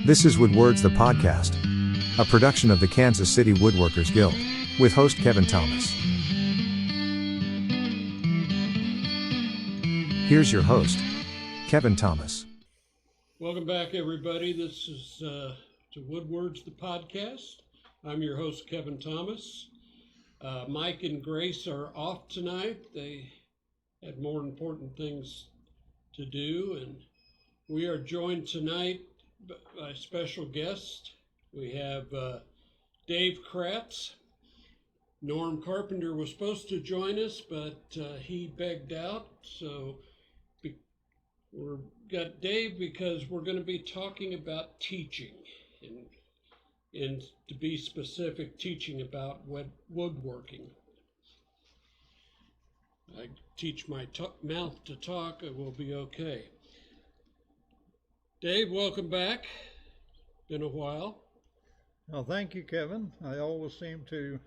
This is Woodwords the Podcast, a production of the Kansas City Woodworkers Guild, with host Kevin Thomas. Here's your host, Kevin Thomas. Welcome back, everybody. This is to Woodwords the Podcast. I'm your host, Kevin Thomas. Mike and Grace are off tonight. They had more important things to do, and we are joined tonight by special guest. We have Dave Kraatz. Norm Carpenter was supposed to join us, but he begged out. So we've got Dave because we're going to be talking about teaching, and to be specific, teaching about woodworking. I teach my mouth to talk, it will be okay. Dave, welcome back. Been a while. Well, thank you, Kevin. I always seem to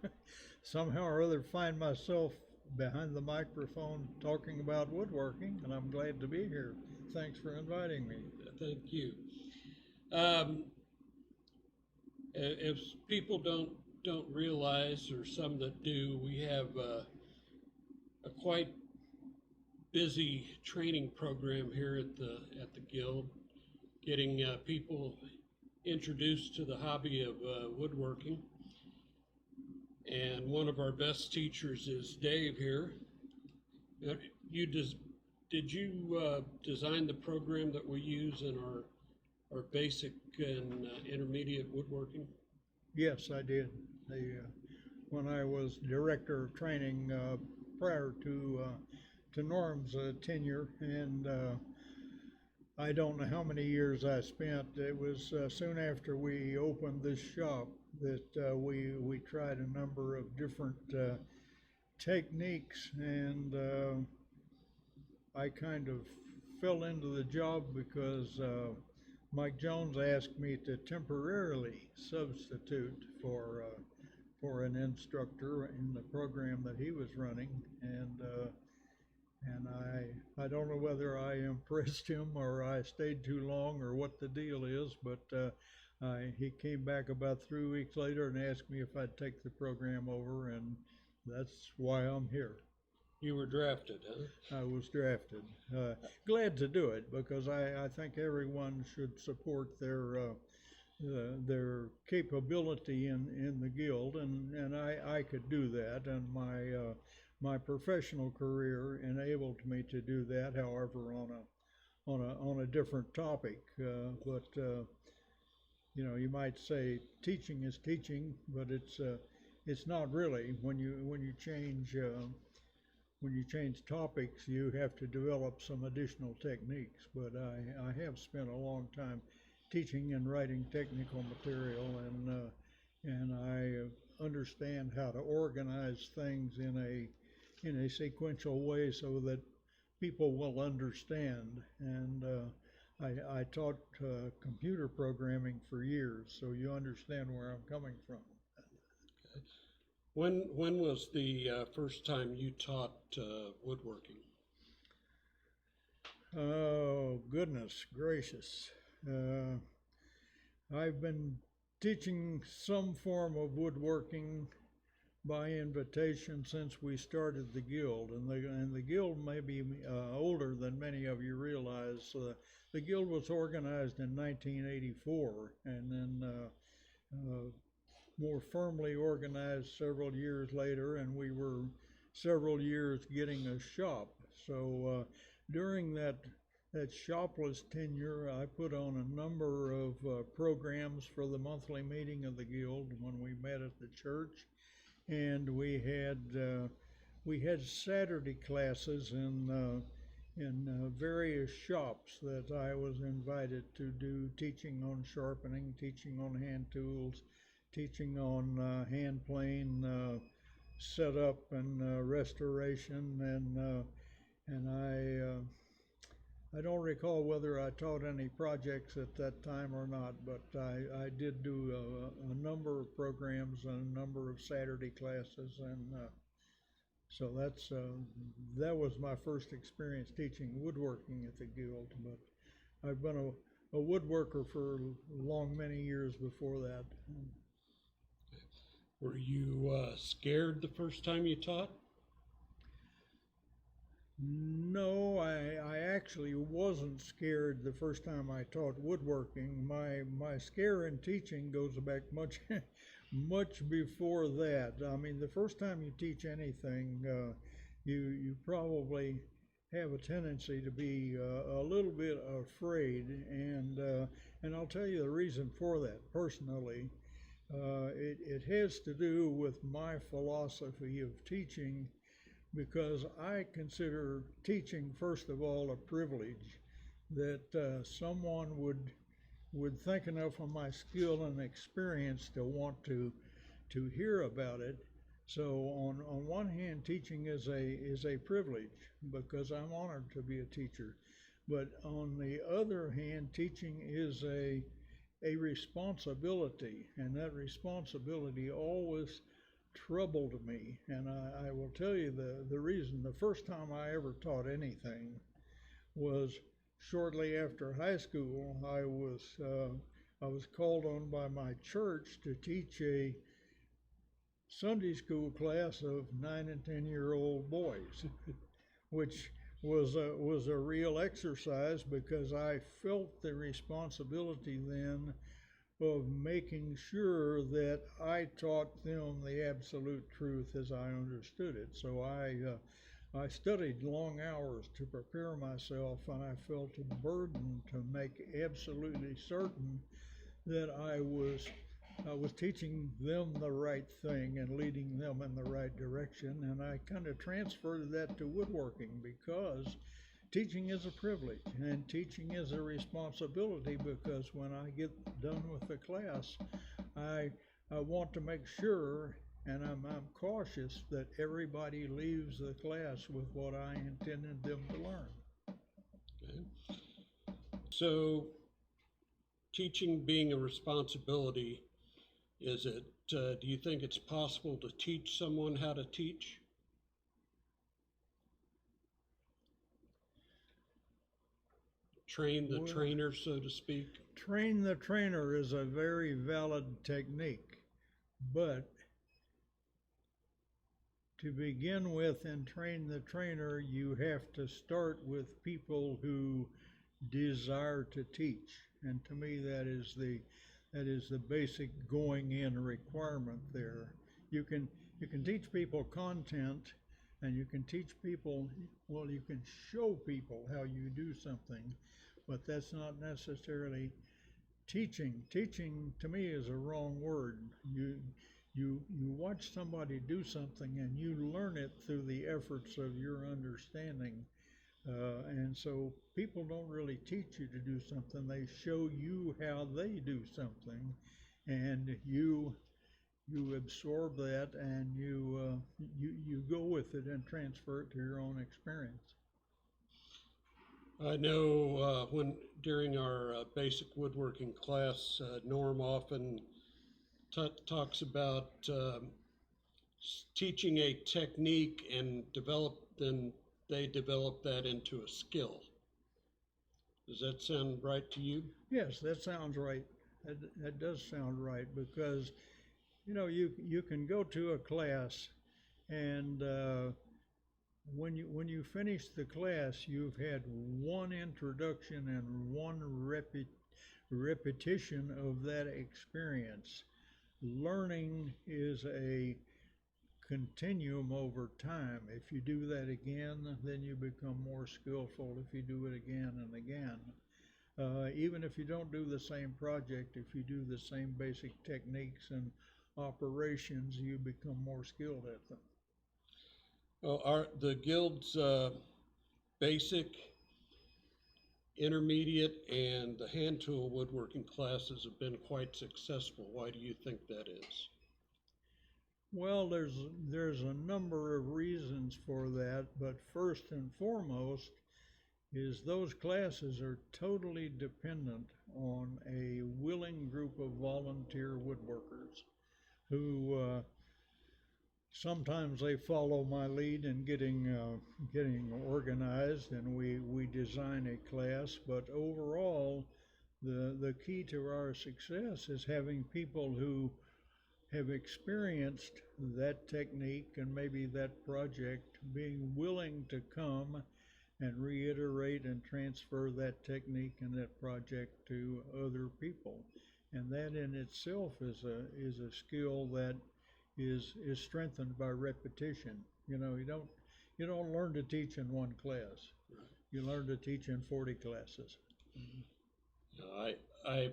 somehow or other find myself behind the microphone talking about woodworking, and I'm glad to be here. Thanks for inviting me. Thank you. If people don't realize, or some that do, we have a quite busy training program here at the Guild, getting people introduced to the hobby of woodworking. And one of our best teachers is Dave here. Did you design the program that we use in our basic and intermediate woodworking? Yes, I did. When I was director of training prior to Norm's tenure, and I don't know how many years I spent. It was soon after we opened this shop that we tried a number of different techniques, and I kind of fell into the job because Mike Jones asked me to temporarily substitute for an instructor in the program that he was running, and I don't know whether I impressed him or I stayed too long or what the deal is, but he came back about 3 weeks later and asked me if I'd take the program over, and that's why I'm here. You were drafted, huh? I was drafted. Glad to do it, because I think everyone should support their capability in the Guild, and I could do that, and my professional career enabled me to do that, however, on a different topic. But you might say teaching is teaching, but it's not really. When you change topics, you have to develop some additional techniques. But I have spent a long time teaching and writing technical material, and I understand how to organize things in a sequential way so that people will understand. And I taught computer programming for years, so you understand where I'm coming from. Okay. When was the first time you taught woodworking? Oh, goodness gracious. I've been teaching some form of woodworking by invitation since we started the Guild, and the Guild may be older than many of you realize. The Guild was organized in 1984, and then more firmly organized several years later, and we were several years getting a shop. So during that shopless tenure, I put on a number of programs for the monthly meeting of the Guild when we met at the church. And we had Saturday classes in various shops that I was invited to do, teaching on sharpening, teaching on hand tools, teaching on hand plane setup and restoration, and I don't recall whether I taught any projects at that time or not, but I did do a number of programs and a number of Saturday classes, and so that was my first experience teaching woodworking at the Guild. But I've been a woodworker for many years before that. Were you scared the first time you taught? No, I actually wasn't scared the first time I taught woodworking. My scare in teaching goes back much much before that. I mean, the first time you teach anything, you probably have a tendency to be a little bit afraid, and I'll tell you the reason for that personally. It has to do with my philosophy of teaching, because I consider teaching, first of all, a privilege, that someone would think enough of my skill and experience to want to hear about it. So on one hand, teaching is a privilege because I'm honored to be a teacher. But on the other hand, teaching is a responsibility, and that responsibility always troubled me. And I will tell you the reason. The first time I ever taught anything was shortly after high school. I was called on by my church to teach a Sunday school class of 9 and 10-year-old boys, which was a real exercise, because I felt the responsibility then of making sure that I taught them the absolute truth as I understood it. So I studied long hours to prepare myself, and I felt a burden to make absolutely certain that I was teaching them the right thing and leading them in the right direction. And I kind of transferred that to woodworking, because teaching is a privilege and teaching is a responsibility, because when I get done with the class, I want to make sure, and I'm cautious, that everybody leaves the class with what I intended them to learn. Okay. So, teaching being a responsibility, do you think it's possible to teach someone how to teach? Train the trainer, so to speak? Train the trainer is a very valid technique, but to begin with and train the trainer, you have to start with people who desire to teach. And to me, that is the basic going in requirement there. You can teach people content, and you can teach people, well, you can show people how you do something, but that's not necessarily teaching. Teaching to me is a wrong word. You watch somebody do something and you learn it through the efforts of your understanding. And so people don't really teach you to do something. They show you how they do something, and you absorb that, and you go with it and transfer it to your own experience. I know when during our basic woodworking class, Norm often talks about teaching a technique and then they develop that into a skill. Does that sound right to you? Yes, that sounds right. That does sound right, because you can go to a class, and when you finish the class, you've had one introduction and one repetition of that experience. Learning is a continuum over time. If you do that again, then you become more skillful. If you do it again and again, even if you don't do the same project, if you do the same basic techniques and operations, you become more skilled at them. Well, are the Guild's basic, intermediate, and the hand tool woodworking classes have been quite successful? Why do you think that is? Well, there's a number of reasons for that, but first and foremost is those classes are totally dependent on a willing group of volunteer woodworkers who sometimes they follow my lead in getting organized, and we design a class, but overall the key to our success is having people who have experienced that technique and maybe that project being willing to come and reiterate and transfer that technique and that project to other people. And that in itself is a skill that is strengthened by repetition. You know, you don't learn to teach in one class. You learn to teach in 40 classes. I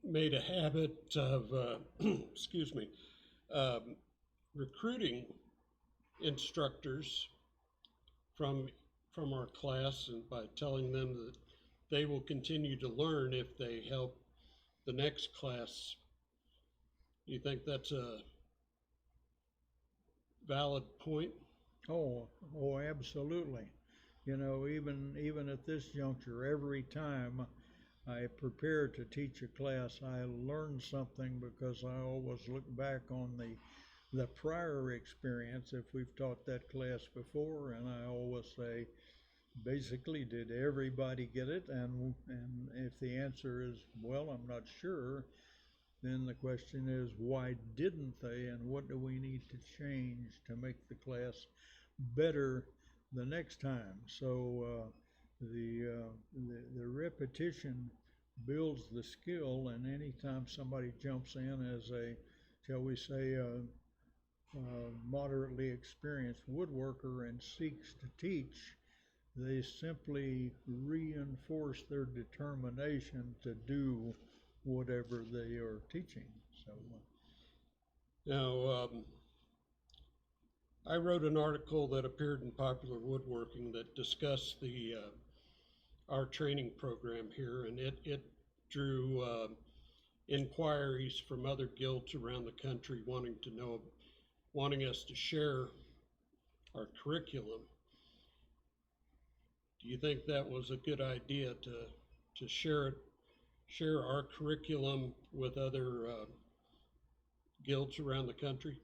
made a habit of excuse me, recruiting instructors from our class, and by telling them that they will continue to learn if they help the next class. Do you think that's a valid point? Oh, absolutely. You know, even at this juncture, every time I prepare to teach a class, I learn something, because I always look back on the prior experience if we've taught that class before, and I always say, basically, did everybody get it? And if the answer is, well, I'm not sure, then the question is, why didn't they, and what do we need to change to make the class better the next time? So the repetition builds the skill, and anytime somebody jumps in as a, shall we say, moderately experienced woodworker and seeks to teach, they simply reinforce their determination to do whatever they are teaching. So now, I wrote an article that appeared in Popular Woodworking that discussed our training program here, and it drew inquiries from other guilds around the country wanting us to share our curriculum. Do you think that was a good idea to share our curriculum with other guilds around the country?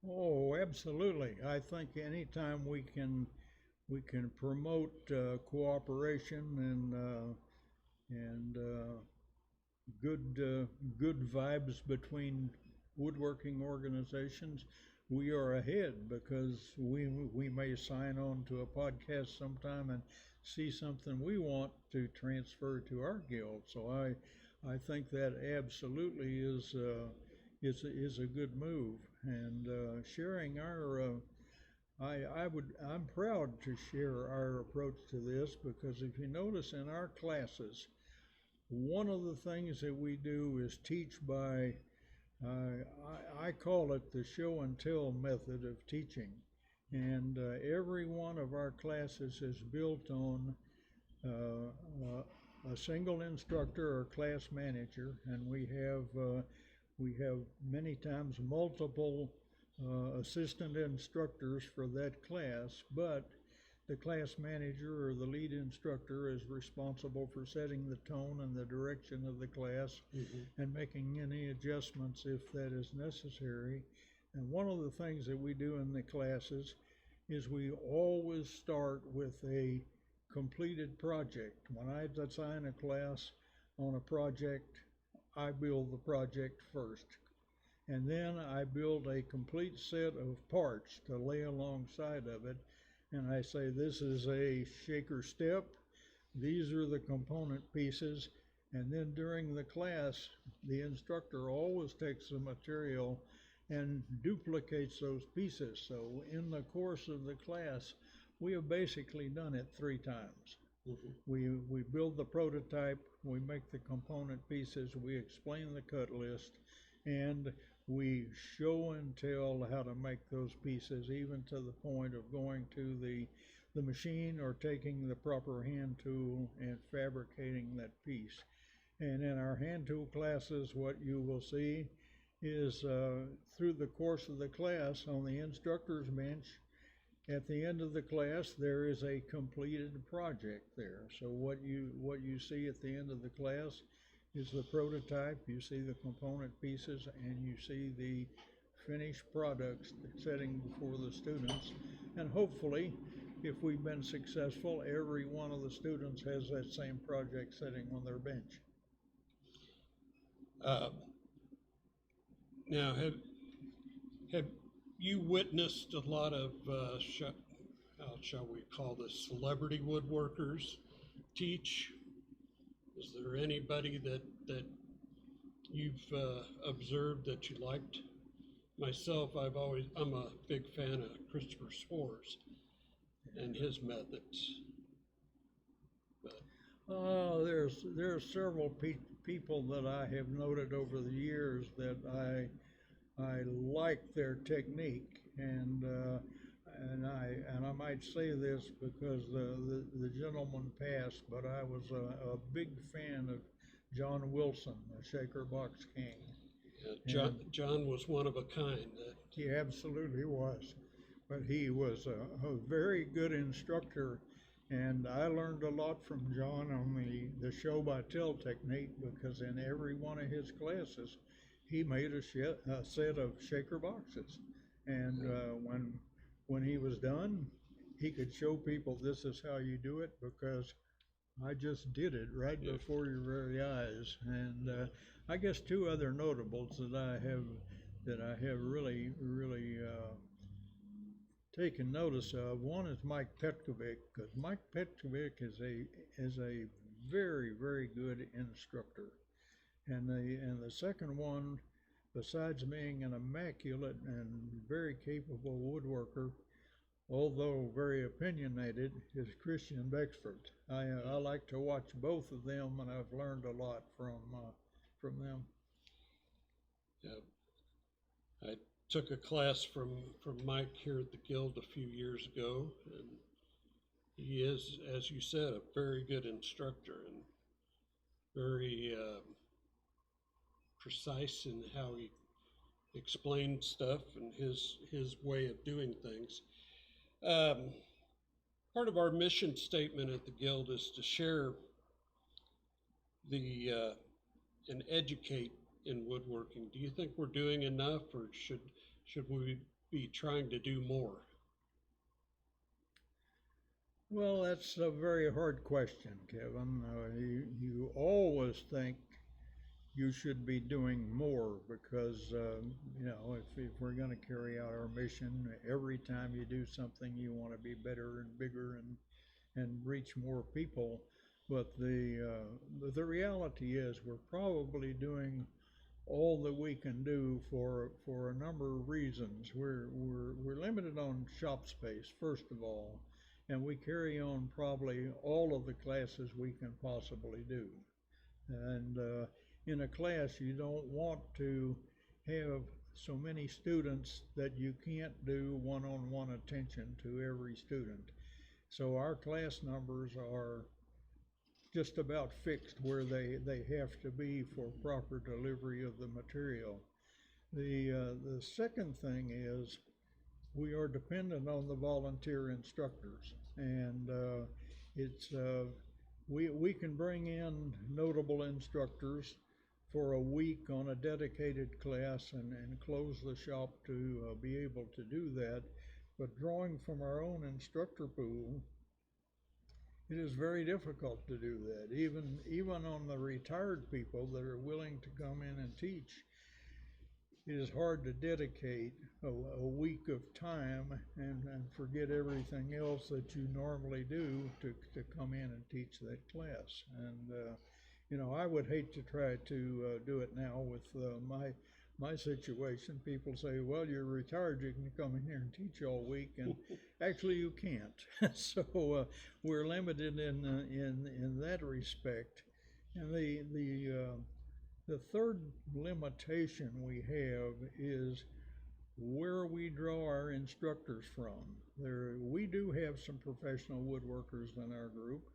Oh, absolutely. I think anytime we can promote cooperation and good vibes between woodworking organizations, we are ahead, because we may sign on to a podcast sometime and see something we want to transfer to our guild. So I think that absolutely is a good move, and sharing our I'm proud to share our approach to this, because if you notice in our classes, one of the things that we do is teach by I call it the show and tell method of teaching, and every one of our classes is built on a single instructor or class manager, and we have many times multiple assistant instructors for that class, but the class manager or the lead instructor is responsible for setting the tone and the direction of the class, and making any adjustments if that is necessary. And one of the things that we do in the classes is we always start with a completed project. When I assign a class on a project, I build the project first, and then I build a complete set of parts to lay alongside of it. And I say, this is a shaker step, these are the component pieces, and then during the class, the instructor always takes the material and duplicates those pieces. So in the course of the class, we have basically done it 3 times. We build the prototype, we make the component pieces, we explain the cut list, and we show and tell how to make those pieces, even to the point of going to the machine or taking the proper hand tool and fabricating that piece. And in our hand tool classes, what you will see is through the course of the class on the instructor's bench, at the end of the class, there is a completed project there. So what you see at the end of the class is the prototype, you see the component pieces, and you see the finished products sitting before the students. And hopefully, if we've been successful, every one of the students has that same project sitting on their bench. Uh, Now, have you witnessed a lot of how shall we call this, celebrity woodworkers teach? Is there anybody that you've observed that you liked? Myself, I'm a big fan of Christopher Spores and his methods. But There's several people that I have noted over the years that I like their technique, and I might say this because the gentleman passed, but I was a big fan of John Wilson, the Shaker Box King. John was one of a kind. He absolutely was, but he was a very good instructor, and I learned a lot from John on the show by tell technique, because in every one of his classes he made a set of shaker boxes, and when he was done, he could show people, this is how you do it, because I just did it right before your very eyes. And I guess two other notables that I have really taken notice of. One is Mike Petkovic, because Mike Petkovic is a very, very good instructor. And the second one, besides being an immaculate and very capable woodworker, although very opinionated, is Christian Bexford. I like to watch both of them, and I've learned a lot from them. Yeah, I took a class from Mike here at the Guild a few years ago, and he is, as you said, a very good instructor and very precise in how he explained stuff and his way of doing things. Part of our mission statement at the Guild is to share and educate in woodworking. Do you think we're doing enough, or should we be trying to do more? Well, that's a very hard question, Kevin. You always think you should be doing more, because if we're going to carry out our mission, every time you do something, you want to be better and bigger and reach more people. But the reality is, we're probably doing all that we can do for a number of reasons. We're limited on shop space, first of all, and we carry on probably all of the classes we can possibly do. And in a class, you don't want to have so many students that you can't do one-on-one attention to every student. So our class numbers are just about fixed where they have to be for proper delivery of the material. The second thing is, we are dependent on the volunteer instructors, and we can bring in notable instructors for a week on a dedicated class and close the shop to be able to do that. But drawing from our own instructor pool, it is very difficult to do that. Even on the retired people that are willing to come in and teach, it is hard to dedicate a week of time and forget everything else that you normally do to come in and teach that class. And I would hate to try to do it now with my situation. People say, well, you're retired, you can come in here and teach all week, and actually you can't. So we're limited in that respect. And the third limitation we have is where we draw our instructors from. We do have some professional woodworkers in our group,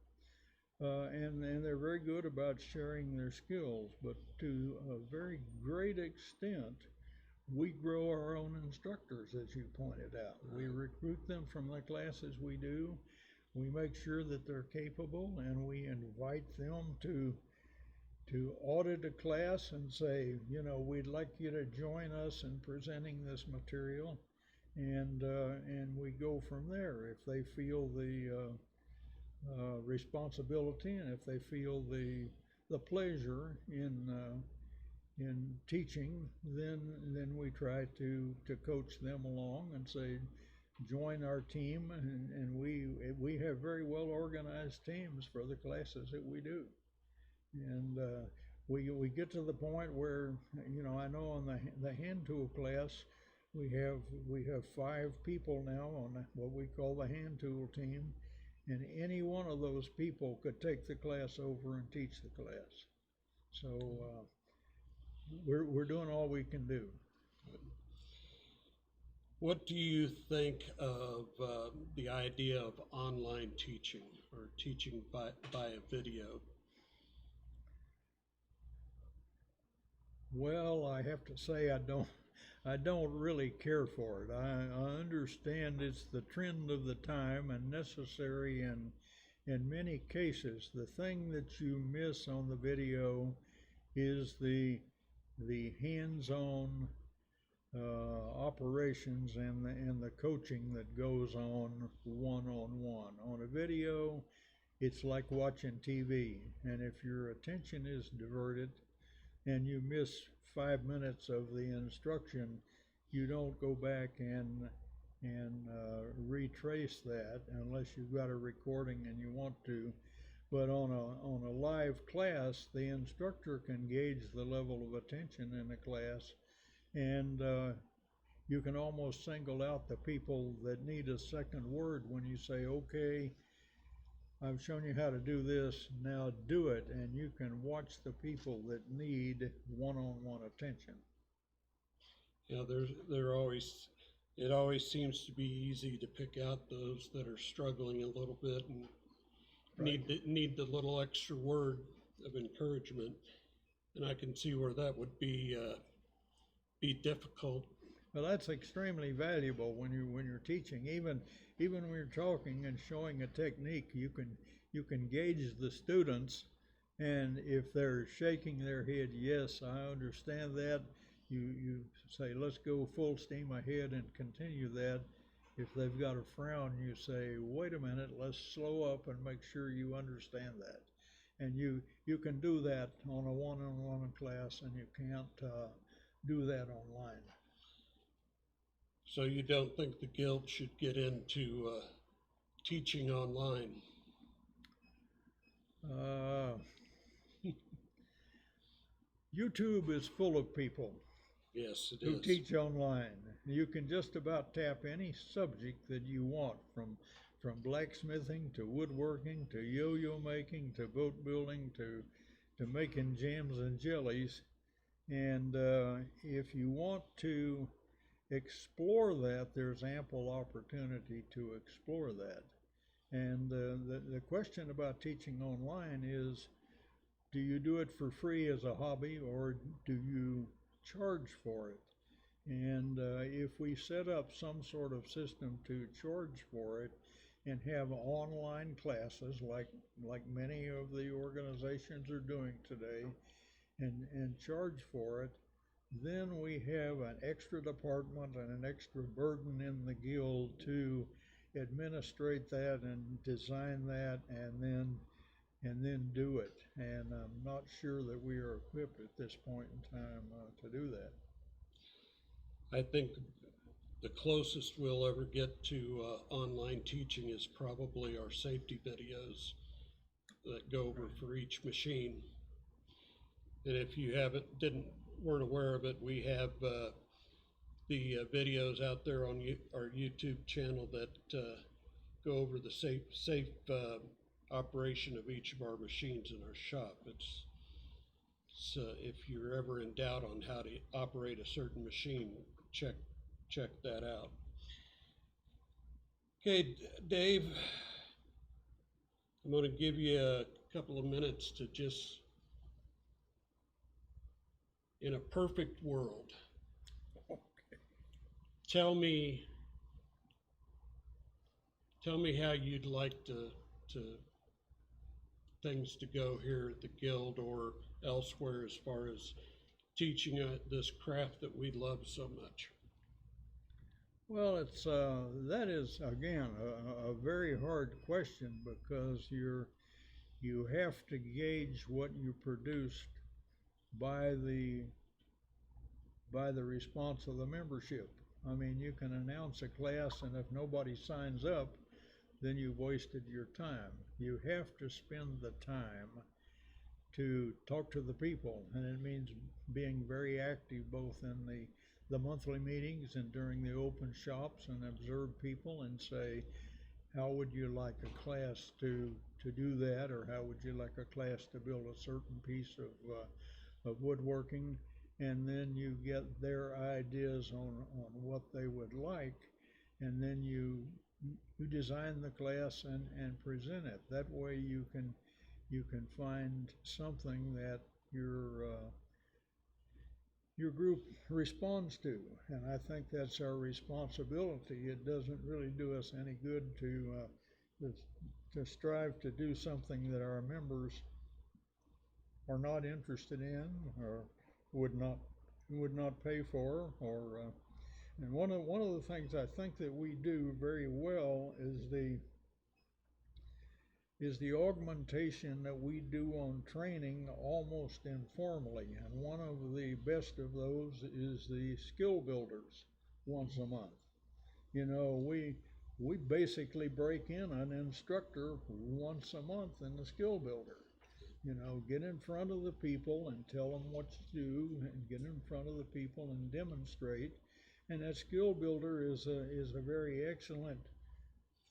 and they're very good about sharing their skills, but to a very great extent, we grow our own instructors, as you pointed out. We recruit them from the classes we do. We make sure that they're capable, and we invite them to audit a class and say, we'd like you to join us in presenting this material, and we go from there. If they feel the responsibility, and if they feel the pleasure in in teaching, then we try to coach them along and say, join our team, and we have very well organized teams for the classes that we do. And we get to the point where, I know on the hand tool class, we have 5 people now on what we call the hand tool team, and any one of those people could take the class over and teach the class. So we're doing all we can do. What do you think of the idea of online teaching or teaching by a video? Well, I have to say I don't really care for it. I understand it's the trend of the time and necessary in many cases. The thing that you miss on the video is the hands-on operations and the coaching that goes on one-on-one. On a video, it's like watching TV, and if your attention is diverted and you miss 5 minutes of the instruction, you don't go back and retrace that unless you've got a recording and you want to. But on a live class, the instructor can gauge the level of attention in the class, and you can almost single out the people that need a second word when you say, okay, I've shown you how to do this, now do it, and you can watch the people that need one-on-one attention. It always seems to be easy to pick out those that are struggling a little bit and need the little extra word of encouragement, and I can see where that would be difficult. Well, that's extremely valuable when you're teaching. Even when you're talking and showing a technique, you can gauge the students, and if they're shaking their head, yes, I understand that, you say, let's go full steam ahead and continue that. If they've got a frown, you say, wait a minute, let's slow up and make sure you understand that. And you can do that on a one-on-one class, and you can't do that online. So you don't think the Guild should get into teaching online? YouTube is full of people. Yes, it who is. teach online. You can just about tap any subject that you want, from blacksmithing to woodworking to yo-yo making to boat building to making jams and jellies. And if you want to explore that, there's ample opportunity to explore that. And the question about teaching online is, do you do it for free as a hobby, or do you charge for it? And if we set up some sort of system to charge for it and have online classes like many of the organizations are doing today, and charge for it, then we have an extra department and an extra burden in the Guild to administrate that and design that and then do it. And I'm not sure that we are equipped at this point in time to do that. I think the closest we'll ever get to online teaching is probably our safety videos that go over for each machine. And if you weren't aware of it, we have the videos out there on our YouTube channel that go over the safe operation of each of our machines in our shop. It's if you're ever in doubt on how to operate a certain machine, check that out. Okay, Dave, I'm going to give you a couple of minutes to just, in a perfect world, tell me how you'd like things to go here at the Guild or elsewhere as far as teaching this craft that we love so much. Well, it's that is again a very hard question, because you have to gauge what you produced by the by the response of the membership. I mean, you can announce a class, and if nobody signs up, then you've wasted your time. You have to spend the time to talk to the people, and it means being very active both in the monthly meetings and during the open shops, and observe people and say, how would you like a class to do that, or how would you like a class to build a certain piece of woodworking, and then you get their ideas on what they would like, and then you design the class and present it. That way you can find something that your group responds to, and I think that's our responsibility. It doesn't really do us any good to strive to do something that our members are not interested in, or would not pay for, or and one of the things I think that we do very well is the augmentation that we do on training almost informally. And one of the best of those is the skill builders once a month. You know, we basically break in an instructor once a month in the skill builder. You know, get in front of the people and tell them what to do, and get in front of the people and demonstrate. And that skill builder is a very excellent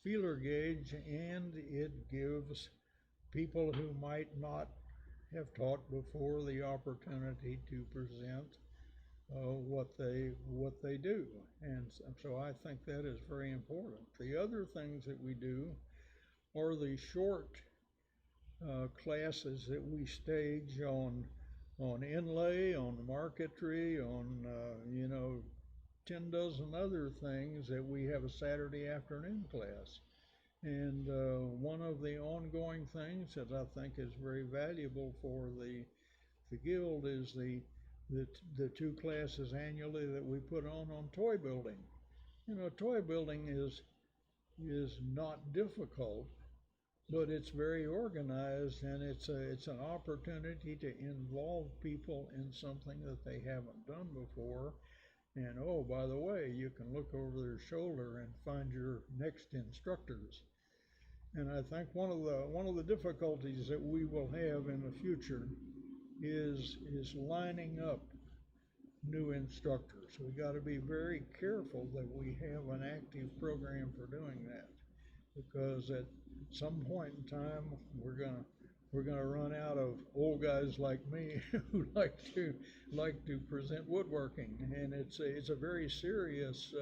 feeler gauge, and it gives people who might not have taught before the opportunity to present what they do. And so I think that is very important. The other things that we do are the short classes that we stage on inlay, on marquetry, on 10 dozen other things that we have a Saturday afternoon class. And one of the ongoing things that I think is very valuable for the guild is the two classes annually that we put on toy building. You know, toy building is not difficult, but it's very organized, and it's an opportunity to involve people in something that they haven't done before. And oh, by the way, you can look over their shoulder and find your next instructors. And I think one of the difficulties that we will have in the future is lining up new instructors. We got to be very careful that we have an active program for doing that, because at some point in time we're gonna run out of old guys like me who like to present woodworking, and it's a very serious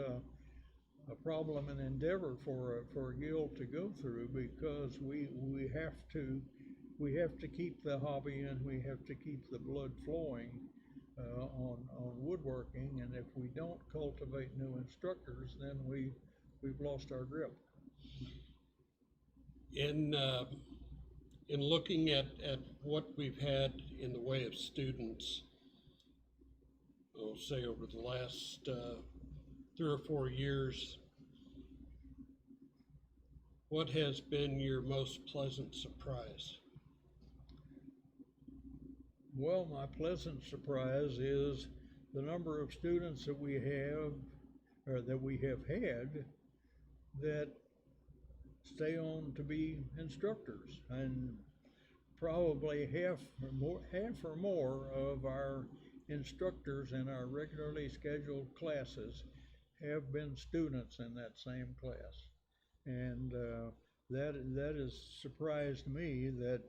a problem and endeavor for a guild to go through, because we have to keep the hobby, and we have to keep the blood flowing on woodworking. And if we don't cultivate new instructors, then we've lost our grip. In looking at what we've had in the way of students, I'll say over the last 3 or 4 years, what has been your most pleasant surprise? Well, my pleasant surprise is the number of students that we have, or that we have had, that stay on to be instructors. And probably half or more of our instructors in our regularly scheduled classes have been students in that same class. And that has surprised me, that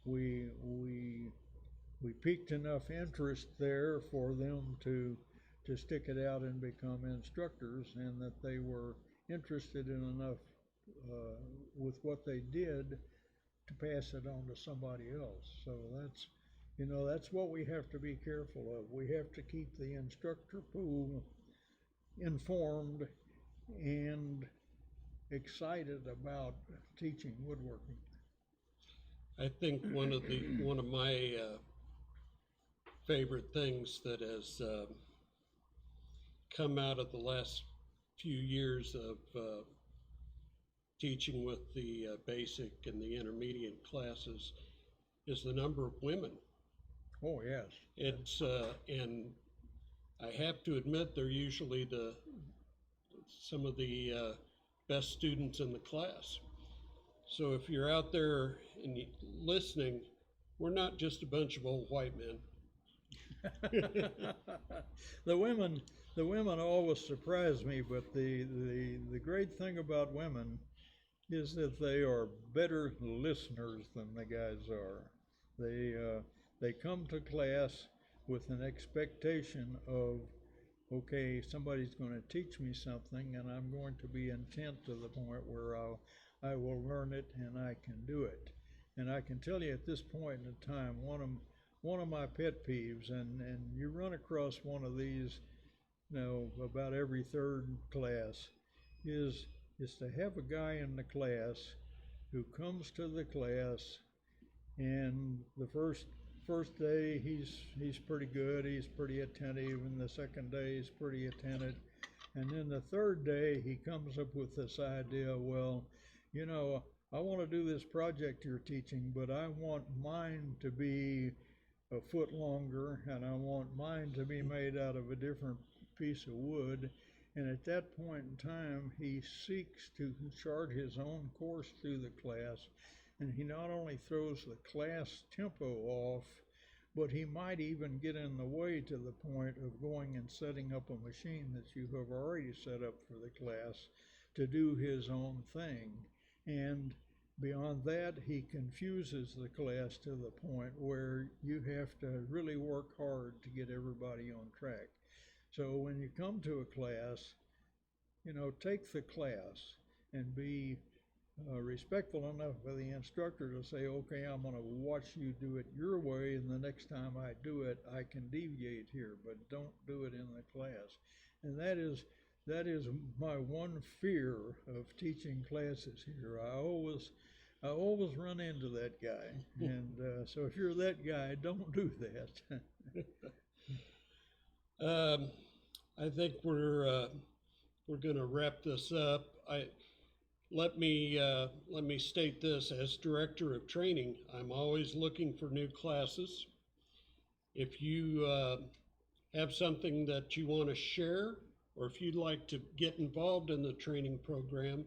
we piqued enough interest there for them to stick it out and become instructors, and that they were interested in enough with what they did to pass it on to somebody else. So that's what we have to be careful of. We have to keep the instructor pool informed and excited about teaching woodworking. I think one of my favorite things that has come out of the last few years of teaching with the basic and the intermediate classes is the number of women. Oh yes. It's and I have to admit they're usually some of the best students in the class. So if you're out there and listening, we're not just a bunch of old white men. The women always surprise me, but the great thing about women is that they are better listeners than the guys are. They come to class with an expectation of, okay, somebody's going to teach me something, and I'm going to be intent to the point where I will learn it and I can do it. And I can tell you at this point in time, one of my pet peeves, and you run across one of these, about every third class, is to have a guy in the class who comes to the class, and the first day he's pretty good, he's pretty attentive, and the second day he's pretty attentive, and then the third day he comes up with this idea, well, I want to do this project you're teaching, but I want mine to be a foot longer, and I want mine to be made out of a different piece of wood. And at that point in time, he seeks to chart his own course through the class, and he not only throws the class tempo off, but he might even get in the way to the point of going and setting up a machine that you have already set up for the class to do his own thing. And beyond that, he confuses the class to the point where you have to really work hard to get everybody on track. So when you come to a class, take the class and be respectful enough of the instructor to say, okay, I'm going to watch you do it your way, and the next time I do it, I can deviate here, but don't do it in the class. And that is my one fear of teaching classes here. I always run into that guy, and so if you're that guy, don't do that. I think we're going to wrap this up. Let me state this: as director of training, I'm always looking for new classes. If you have something that you want to share, or if you'd like to get involved in the training program,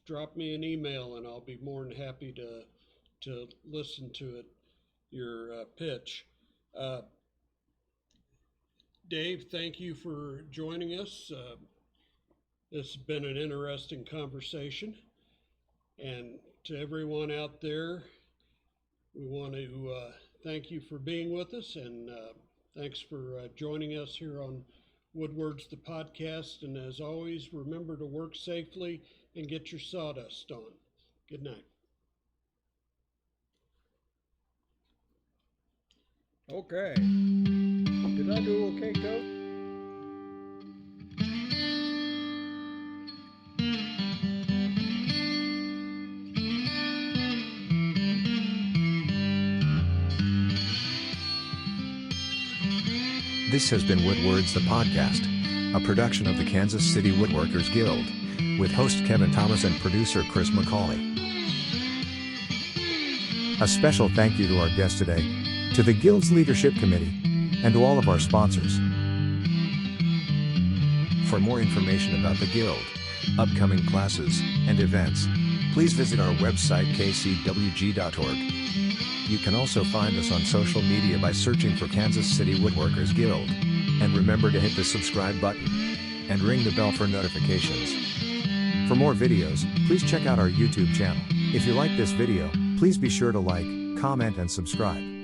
drop me an email and I'll be more than happy to listen to it, your pitch. Dave, thank you for joining us. This has been an interesting conversation. And to everyone out there, we want to thank you for being with us, and thanks for joining us here on Woodwords the podcast. And as always, remember to work safely and get your sawdust on. Good night. Okay. Did I do okay, Coach? This has been Woodwords the podcast, a production of the Kansas City Woodworkers Guild, with host Kevin Thomas and producer Chris McCauley. A special thank you to our guest today, to the Guild's Leadership Committee, and to all of our sponsors. For more information about the Guild, upcoming classes, and events, please visit our website kcwg.org. You can also find us on social media by searching for Kansas City Woodworkers Guild. And remember to hit the subscribe button and ring the bell for notifications. For more videos, please check out our YouTube channel. If you like this video, please be sure to like, comment, and subscribe.